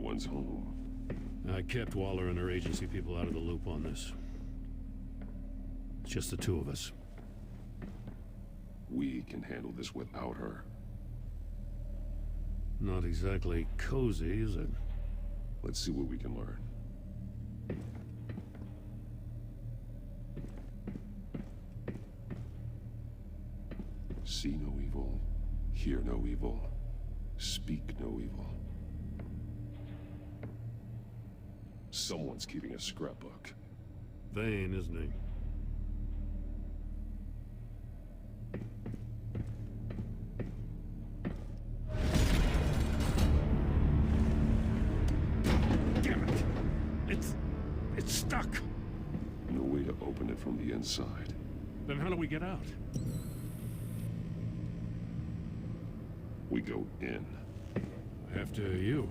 one's home. I kept Waller and her agency people out of the loop on this. It's just the two of us. We can handle this without her. Not exactly cozy, is it? Let's see what we can learn. See no evil, hear no evil, speak no evil. Someone's keeping a scrapbook. Vain, isn't he? Damn it! It's stuck! No way to open it from the inside. Then how do we get out? We go in. After you.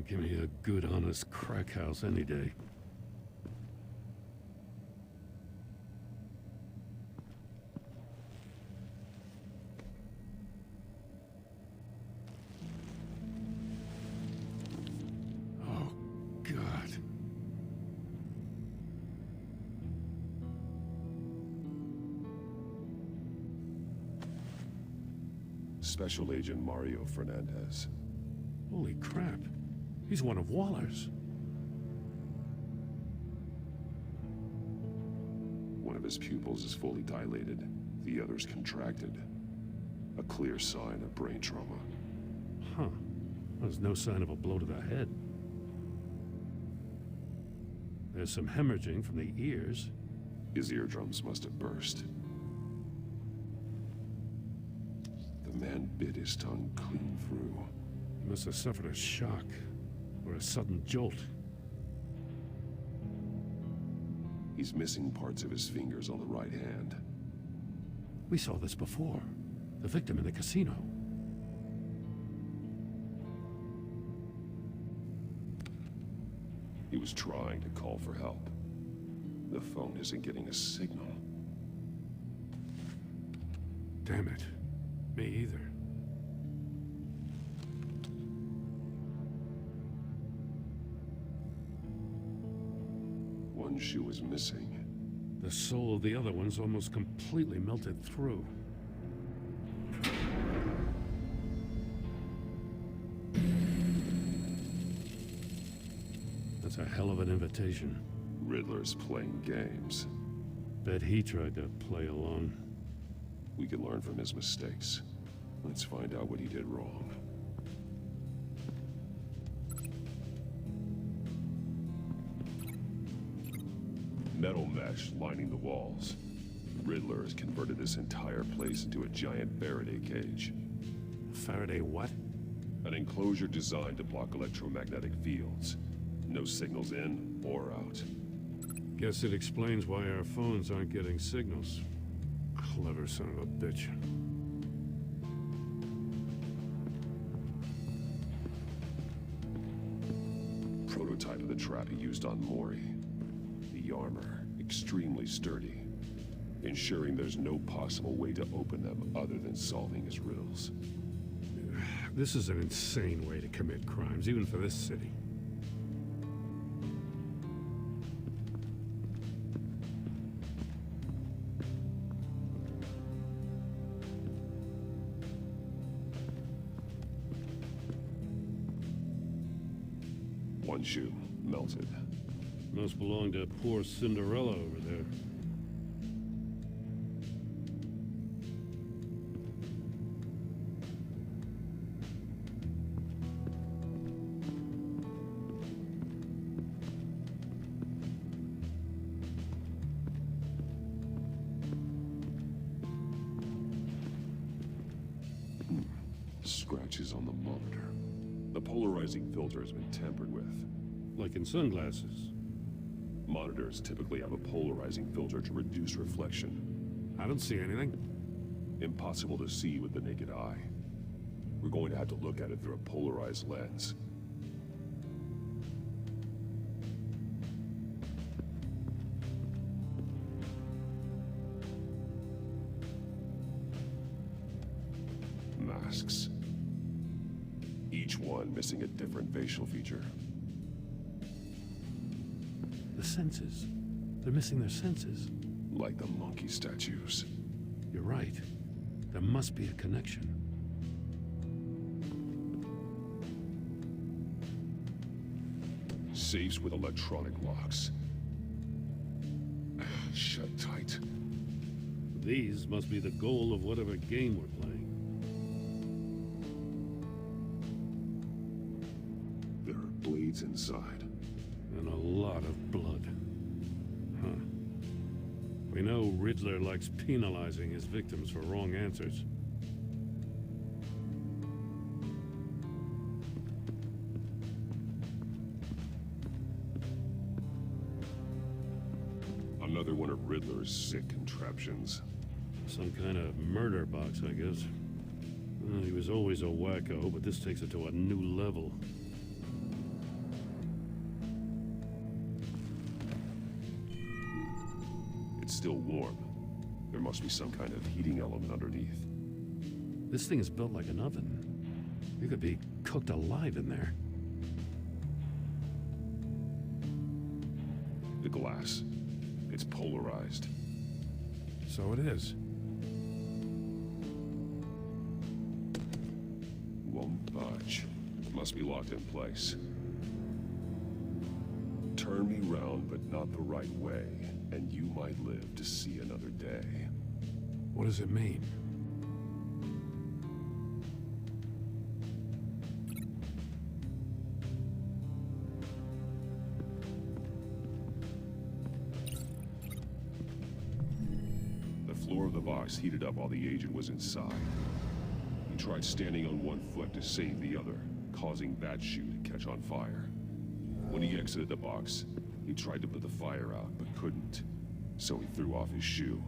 Give me a good, honest crack house any day. Oh, God. Special Agent Mario Fernandez. Holy crap. He's one of Waller's. One of his pupils is fully dilated, the other's contracted. A clear sign of brain trauma. Huh. There's no sign of a blow to the head. There's some hemorrhaging from the ears. His eardrums must have burst. The man bit his tongue clean through. He must have suffered a shock. Or a sudden jolt. He's missing parts of his fingers on the right hand. We saw this before. The victim in the casino. He was trying to call for help. The phone isn't getting a signal. Damn it. Me either. One shoe is missing. The soul of the other one's almost completely melted through. That's a hell of an invitation. Riddler's playing games. Bet he tried to play along. We can learn from his mistakes. Let's find out what he did wrong. Metal mesh lining the walls. Riddler has converted this entire place into a giant Faraday cage. Faraday what? An enclosure designed to block electromagnetic fields. No signals in or out. Guess it explains why our phones aren't getting signals. Clever son of a bitch. Prototype of the trap he used on Mori. The armor, extremely sturdy, ensuring there's no possible way to open them other than solving his riddles. This is an insane way to commit crimes, even for this city. One shoe, melted. Must belong to poor Cinderella over there. Scratches on the monitor. The polarizing filter has been tampered with. Like in sunglasses. Monitors typically have a polarizing filter to reduce reflection. I don't see anything. Impossible to see with the naked eye. We're going to have to look at it through a polarized lens. Masks. Each one missing a different facial feature. The senses. They're missing their senses. Like the monkey statues. You're right. There must be a connection. Safes with electronic locks. Shut tight. These must be the goal of whatever game we're playing. There are blades inside. And a lot of blood. Huh. We know Riddler likes penalizing his victims for wrong answers. Another one of Riddler's sick contraptions. Some kind of murder box, I guess. Well, he was always a wacko, but this takes it to a new level. It's still warm. There must be some kind of heating element underneath. This thing is built like an oven. You could be cooked alive in there. The glass. It's polarized. So it is. Won't budge. Must be locked in place. Turn me round, but not the right way, and you might live to see another day. What does it mean? The floor of the box heated up while the agent was inside. He tried standing on one foot to save the other, causing that shoe to catch on fire. When he exited the box, he tried to put the fire out, but couldn't. So he threw off his shoe.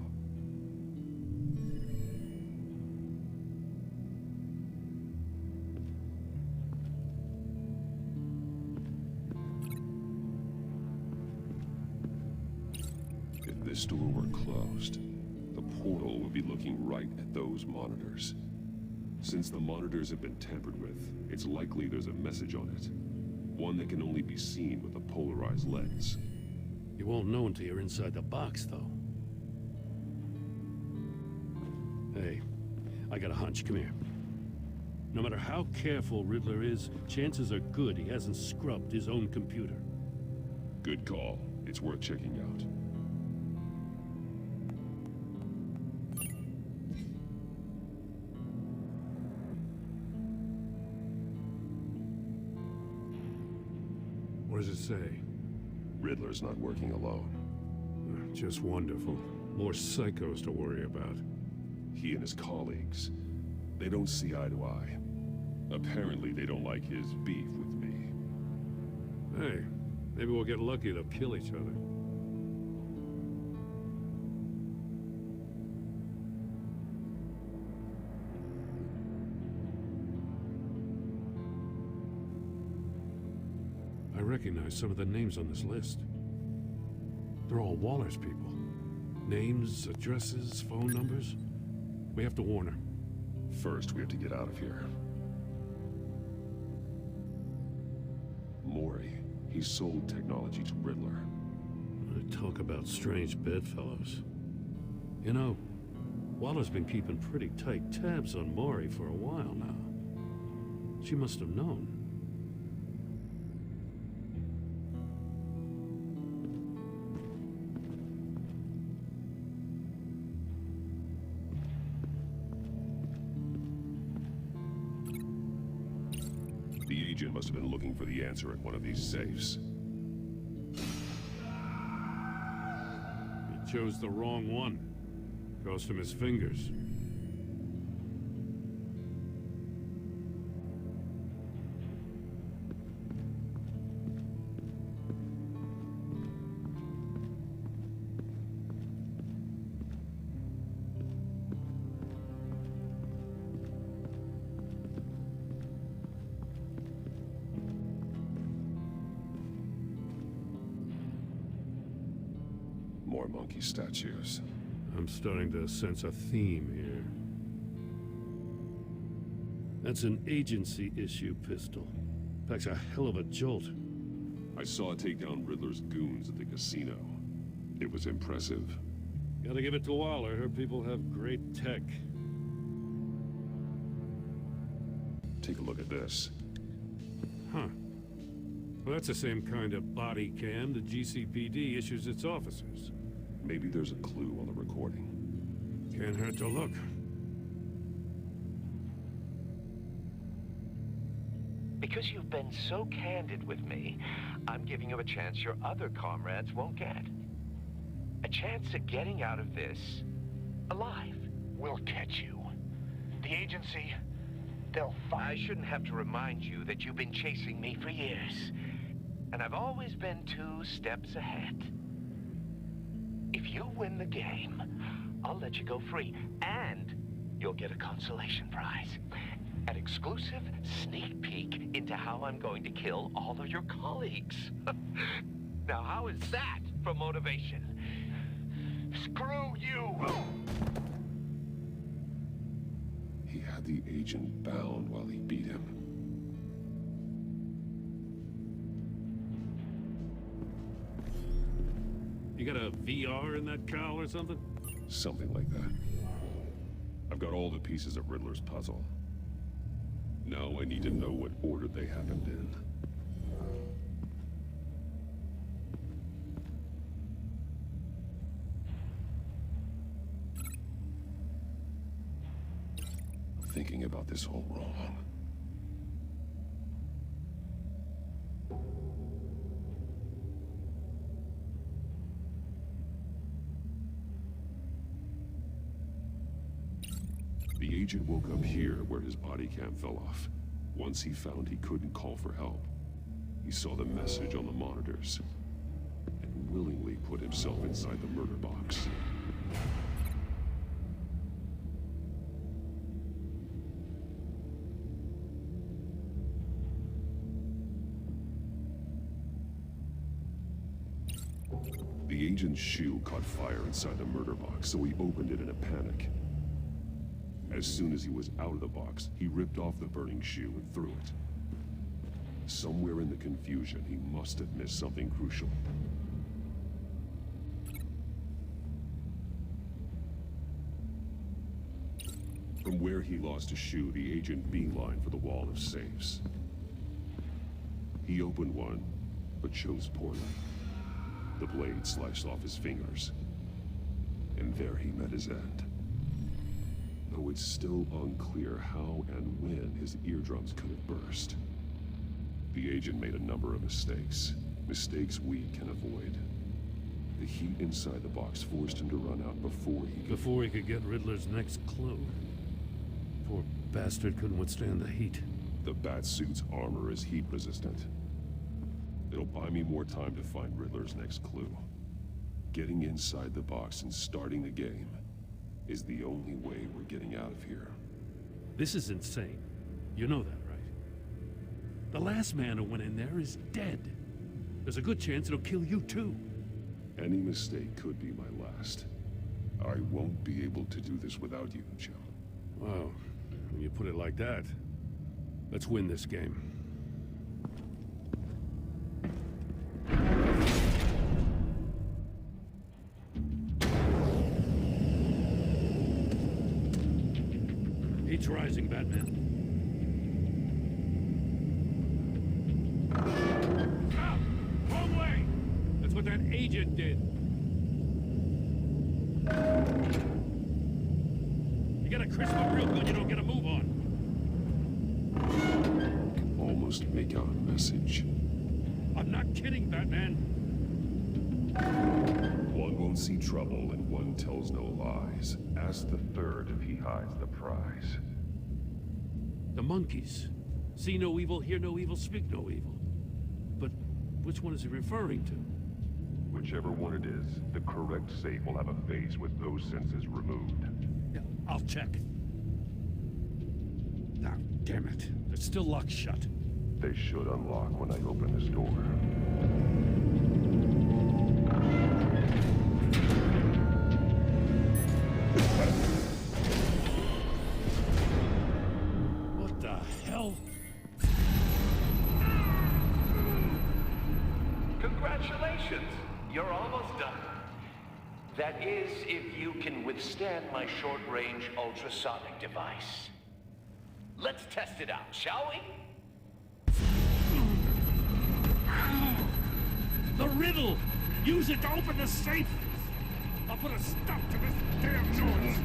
If this door were closed, the portal would be looking right at those monitors. Since the monitors have been tampered with, it's likely there's a message on it. One that can only be seen with a polarized lens. You won't know until you're inside the box, though. Hey, I got a hunch. Come here. No matter how careful Riddler is, chances are good he hasn't scrubbed his own computer. Good call. It's worth checking out. What does it say? Riddler's not working alone. Just wonderful. More psychos to worry about. He and his colleagues, they don't see eye to eye. Apparently they don't like his beef with me. Hey, maybe we'll get lucky to kill each other. I recognize some of the names on this list. They're all Waller's people. Names, addresses, phone numbers. We have to warn her. First, we have to get out of here. Maury, he sold technology to Riddler. Talk about strange bedfellows. You know, Waller's been keeping pretty tight tabs on Maury for a while now. She must have known. The agent must have been looking for the answer at one of these safes. He chose the wrong one. Cost him his fingers. monkey statues. I'm starting to sense a theme here. That's an agency issue pistol. Packs a hell of a jolt. I saw it take down Riddler's goons at the casino. It was impressive. Gotta give it to Waller. Her people have great tech. Take a look at this. Huh. Well, that's the same kind of body cam the GCPD issues its officers. Maybe there's a clue on the recording. Can't hurt to look. Because you've been so candid with me, I'm giving you a chance your other comrades won't get. A chance at getting out of this alive. We'll catch you. The agency, they'll find... I shouldn't have to remind you that you've been chasing me for years. And I've always been 2 steps ahead. If you win the game, I'll let you go free. And you'll get a consolation prize. An exclusive sneak peek into how I'm going to kill all of your colleagues. Now, how is that for motivation? Screw you! He had the agent bound while he beat him. You got a VR in that cowl or something? Something like that. I've got all the pieces of Riddler's puzzle. Now I need to know what order they happened in. Thinking about this all wrong. The agent woke up here where his body cam fell off. Once he found he couldn't call for help, he saw the message on the monitors and willingly put himself inside the murder box. The agent's shoe caught fire inside the murder box, so he opened it in a panic. As soon as he was out of the box, he ripped off the burning shoe and threw it. Somewhere in the confusion, he must have missed something crucial. From where he lost a shoe, the agent beelined for the wall of safes. He opened one, but chose poorly. The blade sliced off his fingers, and there he met his end. Though it's still unclear how and when his eardrums could have burst. The agent made a number of mistakes. Mistakes we can avoid. The heat inside the box forced him to run out Before he could get Riddler's next clue. Poor bastard couldn't withstand the heat. The Batsuit's armor is heat resistant. It'll buy me more time to find Riddler's next clue. Getting inside the box and starting the game is the only way we're getting out of here. This is insane. You know that, right? The last man who went in there is dead. There's a good chance it'll kill you too. Any mistake could be my last. I won't be able to do this without you, Jim. Wow, when you put it like that, let's win this game. Heat's rising, Batman. Ah! Wrong way! That's what that agent did. You gotta crisp up real good, you don't get a move on. I can almost make out a message. I'm not kidding, Batman. One won't see trouble and one tells no lies. Ask the third if he hides the prize. The monkeys. See no evil, hear no evil, speak no evil. But which one is he referring to? Whichever one it is, the correct safe will have a face with those senses removed. Yeah, I'll check. Ah, damn it. It's still locked shut. They should unlock when I open this door. That is, if you can withstand my short-range ultrasonic device. Let's test it out, shall we? The riddle! Use it to open the safe! I'll put a stop to this damn noise!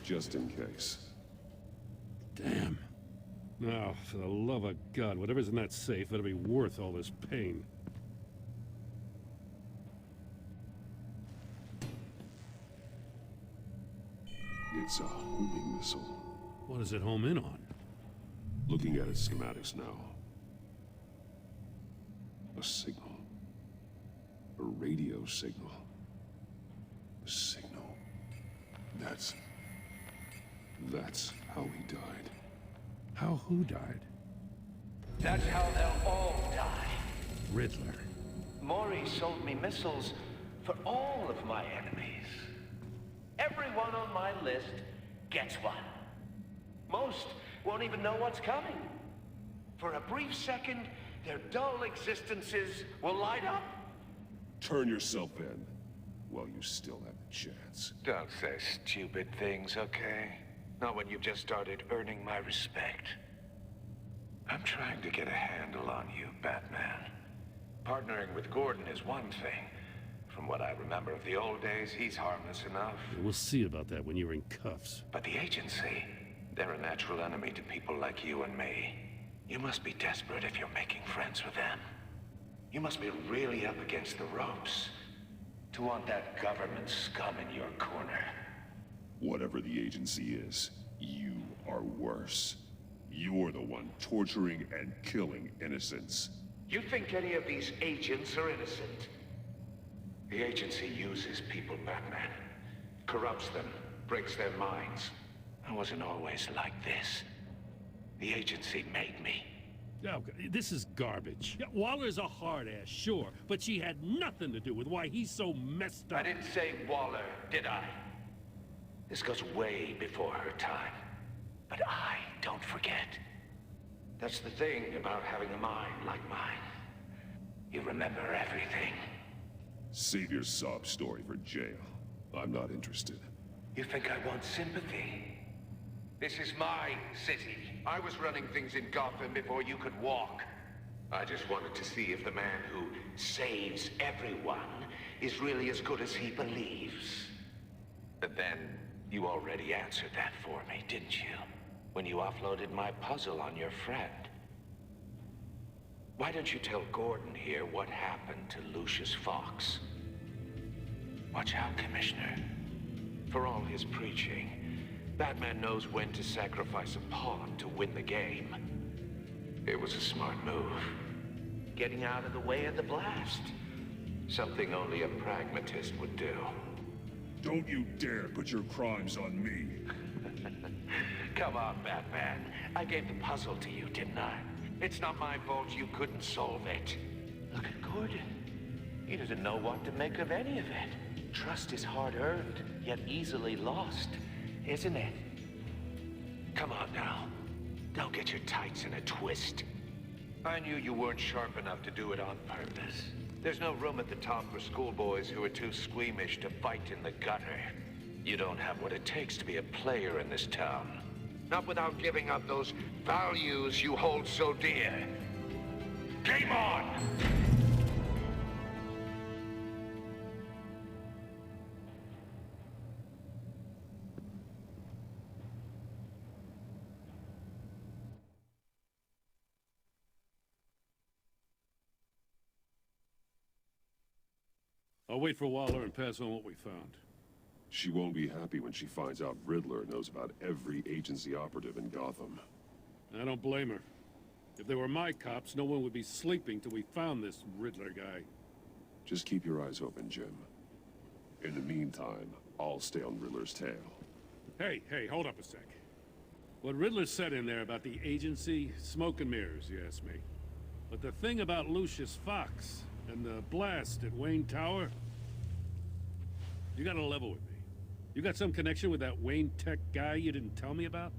Just in case. Damn. Now, for the love of God, whatever's in that safe better be worth all this pain. It's a homing missile. What does it home in on? Looking at its schematics now. A signal. A radio signal. A signal. That's how he died. How who died? That's how they'll all die. Riddler. Maury sold me missiles for all of my enemies. Everyone on my list gets one. Most won't even know what's coming. For a brief second, their dull existences will light up. Turn yourself in while you still have the chance. Don't say stupid things, okay? Not when you've just started earning my respect. I'm trying to get a handle on you, Batman. Partnering with Gordon is one thing. From what I remember of the old days, he's harmless enough. We'll see about that when you're in cuffs. But the agency, they're a natural enemy to people like you and me. You must be desperate if you're making friends with them. You must be really up against the ropes to want that government scum in your corner. Whatever the agency is, you are worse. You're the one torturing and killing innocents. You think any of these agents are innocent? The agency uses people, Batman. Corrupts them, breaks their minds. I wasn't always like this. The agency made me. Oh, this is garbage. Yeah, Waller's a hard-ass, sure, but she had nothing to do with why he's so messed up. I didn't say Waller, did I? This goes way before her time. But I don't forget. That's the thing about having a mind like mine. You remember everything. Save your sob story for jail. I'm not interested. You think I want sympathy? This is my city. I was running things in Gotham before you could walk. I just wanted to see if the man who saves everyone is really as good as he believes. But then, you already answered that for me, didn't you? When you offloaded my puzzle on your friend. Why don't you tell Gordon here what happened to Lucius Fox? Watch out, Commissioner. For all his preaching, Batman knows when to sacrifice a pawn to win the game. It was a smart move. Getting out of the way of the blast. Something only a pragmatist would do. Don't you dare put your crimes on me. Come on, Batman. I gave the puzzle to you, didn't I? It's not my fault you couldn't solve it. Look at Gordon. He doesn't know what to make of any of it. Trust is hard-earned, yet easily lost, isn't it? Come on now. Don't get your tights in a twist. I knew you weren't sharp enough to do it on purpose. There's no room at the top for schoolboys who are too squeamish to fight in the gutter. You don't have what it takes to be a player in this town. Not without giving up those values you hold so dear. Game on! I'll wait for Waller and pass on what we found. She won't be happy when she finds out Riddler knows about every agency operative in Gotham. I don't blame her. If they were my cops, no one would be sleeping till we found this Riddler guy. Just keep your eyes open, Jim. In the meantime, I'll stay on Riddler's tail. Hey, hold up a sec. What Riddler said in there about the agency, smoke and mirrors, you ask me. But the thing about Lucius Fox and the blast at Wayne Tower, you gotta level with me. You got some connection with that Wayne Tech guy you didn't tell me about?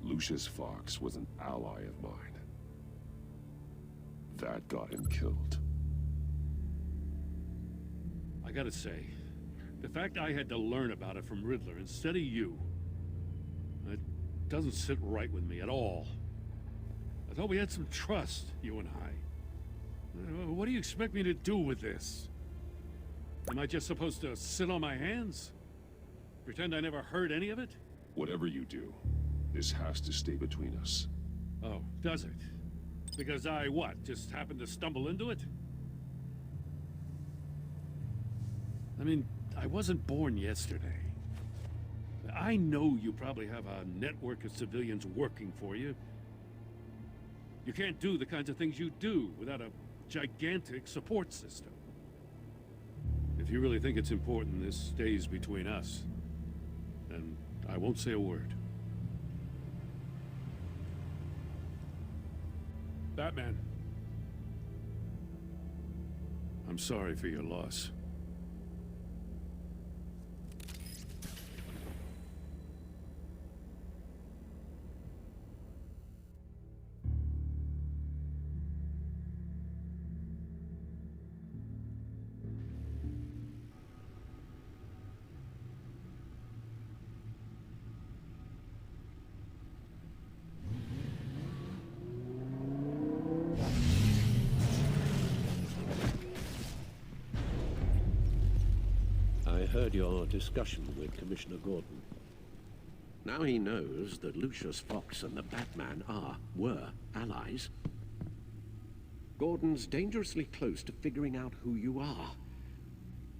Lucius Fox was an ally of mine. That got him killed. I gotta say, the fact I had to learn about it from Riddler instead of you, it doesn't sit right with me at all. I thought we had some trust, you and I. What do you expect me to do with this? Am I just supposed to sit on my hands? Pretend I never heard any of it? Whatever you do, this has to stay between us. Oh, does it? Because I, what, just happened to stumble into it? I mean, I wasn't born yesterday. I know you probably have a network of civilians working for you. You can't do the kinds of things you do without a gigantic support system. If you really think it's important this stays between us, then I won't say a word. Batman. I'm sorry for your loss. I heard your discussion with Commissioner Gordon. Now he knows that Lucius Fox and the Batman were allies. Gordon's dangerously close to figuring out who you are.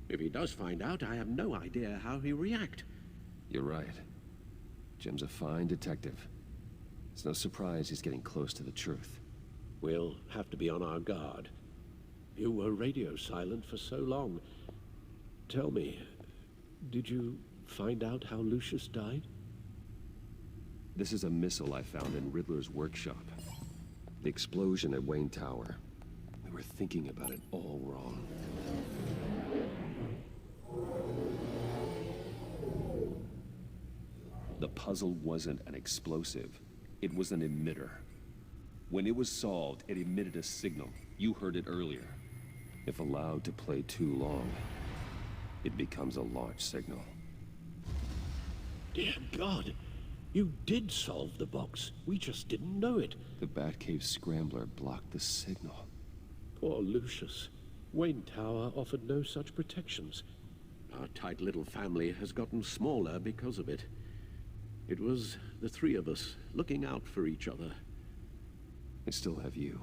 If he does find out, I have no idea how he'll react. You're right. Jim's a fine detective. It's no surprise he's getting close to the truth. We'll have to be on our guard. You were radio silent for so long. Tell me, did you find out how Lucius died? This is a missile I found in Riddler's workshop. The explosion at Wayne Tower. We were thinking about it all wrong. The puzzle wasn't an explosive. It was an emitter. When it was solved, it emitted a signal. You heard it earlier. If allowed to play too long, it becomes a launch signal. Dear God, you did solve the box. We just didn't know it. The Batcave scrambler blocked the signal. Poor Lucius. Wayne Tower offered no such protections. Our tight little family has gotten smaller because of it. It was the three of us looking out for each other. I still have you.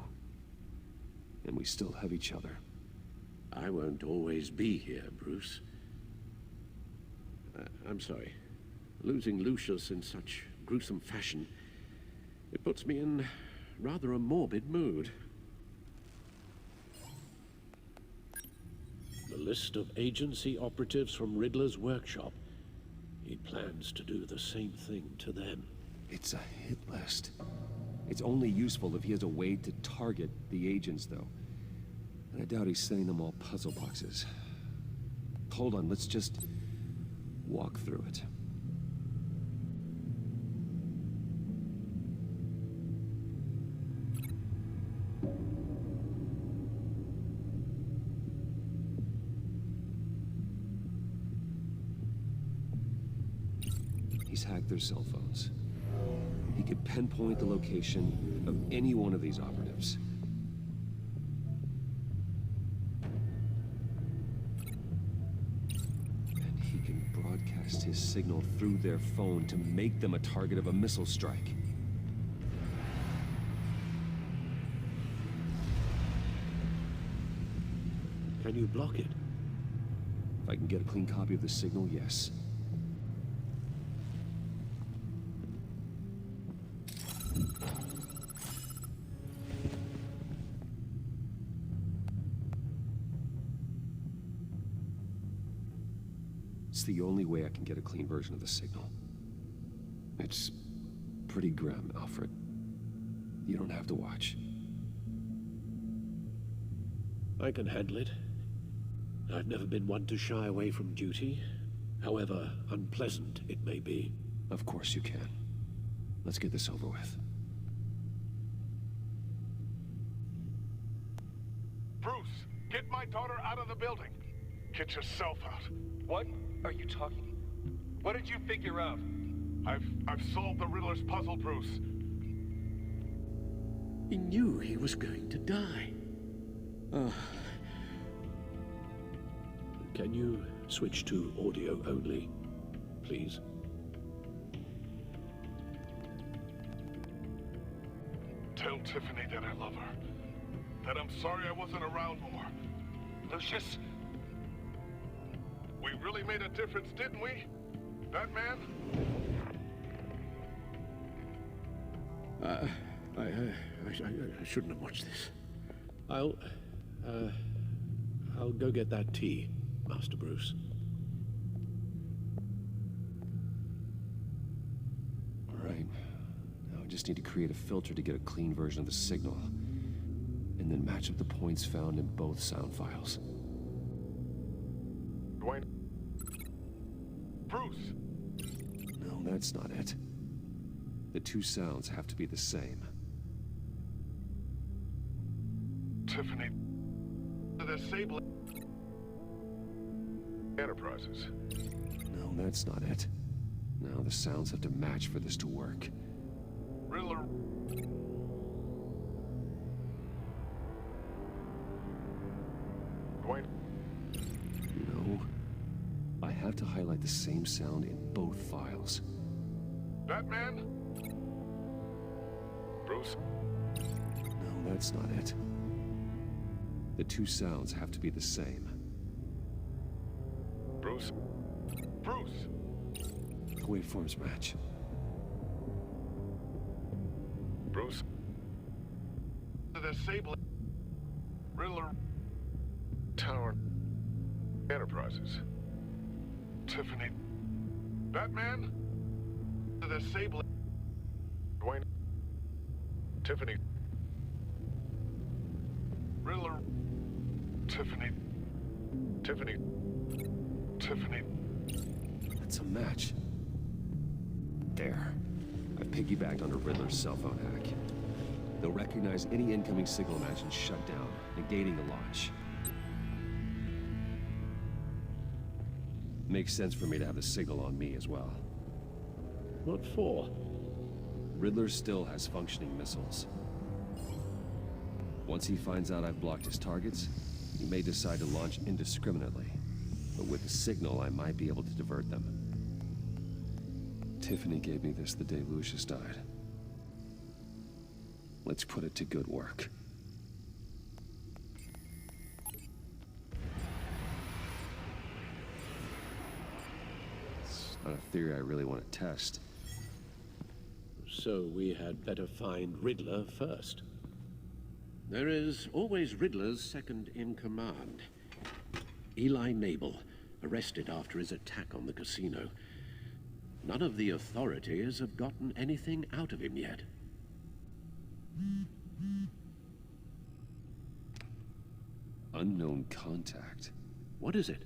And we still have each other. I won't always be here, Bruce. I'm sorry. Losing Lucius in such gruesome fashion, it puts me in rather a morbid mood. The list of agency operatives from Riddler's workshop. He plans to do the same thing to them. It's a hit list. It's only useful if he has a way to target the agents, though. And I doubt he's sending them all puzzle boxes. Hold on, let's just walk through it. He's hacked their cell phones. He could pinpoint the location of any one of these operatives. And he can broadcast his signal through their phone to make them a target of a missile strike. Can you block it? If I can get a clean copy of the signal, yes. It's the only way I can get a clean version of the signal. It's pretty grim, Alfred. You don't have to watch. I can handle it. I've never been one to shy away from duty, however unpleasant it may be. Of course you can. Let's get this over with. Bruce, get my daughter out of the building. Get yourself out. What are you talking? What did you figure out? I've solved the Riddler's puzzle, Bruce. He knew he was going to die. Can you switch to audio only, please? Tell Tiffany that I love her. That I'm sorry I wasn't around more. Lucius? We really made a difference, didn't we? That man? I shouldn't have watched this. I'll go get that tea, Master Bruce. All right. Now I just need to create a filter to get a clean version of the signal. And then match up the points found in both sound files. Dwayne? Bruce! No, that's not it. The two sounds have to be the same. Tiffany. The Sable Enterprises. No, that's not it. Now the sounds have to match for this to work. Riddler. Dwayne. No. I have to highlight the same sound in both files. Batman? Bruce? No, that's not it. The two sounds have to be the same. Bruce? Bruce! The waveforms match. Bruce? The Sable Riddler Tower Enterprises. Tiffany. Batman? The Sable Dwayne. Tiffany. Riddler. Tiffany. Tiffany. Tiffany. That's a match. There. I've piggybacked on a Riddler's cell phone hack. They'll recognize any incoming signal match and shut down, negating the launch. Makes sense for me to have the signal on me as well. What for? Riddler still has functioning missiles. Once he finds out I've blocked his targets, he may decide to launch indiscriminately. But with the signal, I might be able to divert them. Tiffany gave me this the day Lucius died. Let's put it to good work. It's not a theory I really want to test. So we had better find Riddler first. There is always Riddler's second in command. Eli Nabel, arrested after his attack on the casino. None of the authorities have gotten anything out of him yet. Unknown contact. What is it?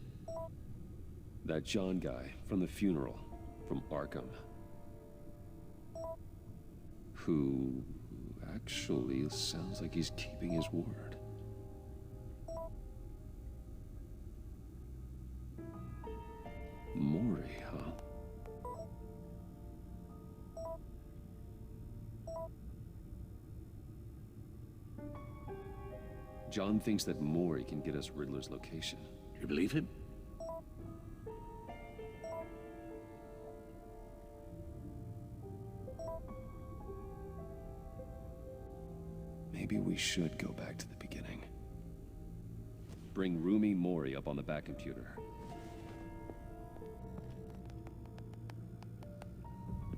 That John guy from the funeral, from Arkham. Who actually sounds like he's keeping his word. Maury, huh? John thinks that Maury can get us Riddler's location. You believe him? Maybe we should go back to the beginning. bring Rumi Mori up on the back computer.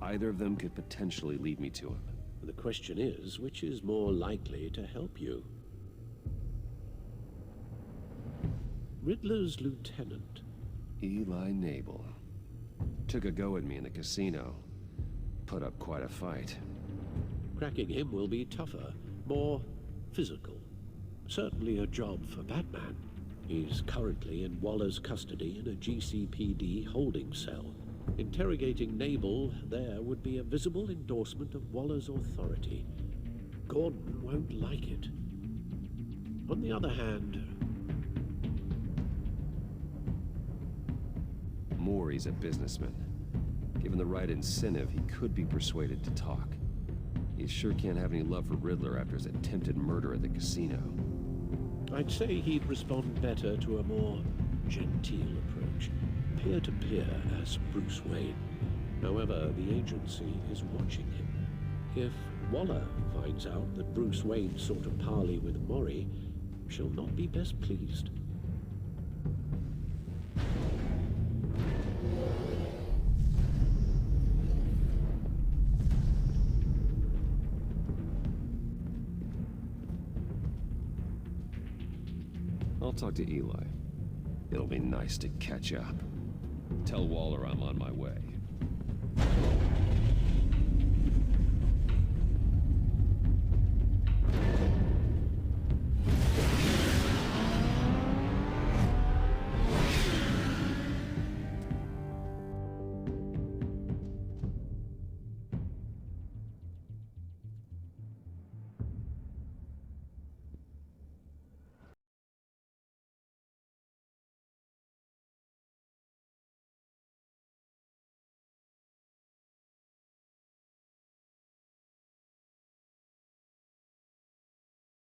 Either of them could potentially lead me to him. The question is, which is more likely to help you? Riddler's lieutenant. Eli Nabel. Took a go at me in the casino. Put up quite a fight. Cracking him will be tougher, more physical. Certainly a job for Batman. He's currently in Waller's custody in a GCPD holding cell. Interrogating Nabel there would be a visible endorsement of Waller's authority. Gordon won't like it. On the other hand, Mori's a businessman. Given the right incentive, he could be persuaded to talk. He sure can't have any love for Riddler after his attempted murder at the casino. I'd say he'd respond better to a more genteel approach. Peer-to-peer as Bruce Wayne. However, the agency is watching him. If Waller finds out that Bruce Wayne sought a parley with Mori, she'll not be best pleased. I'll talk to Eli. It'll be nice to catch up. Tell Waller I'm on my way.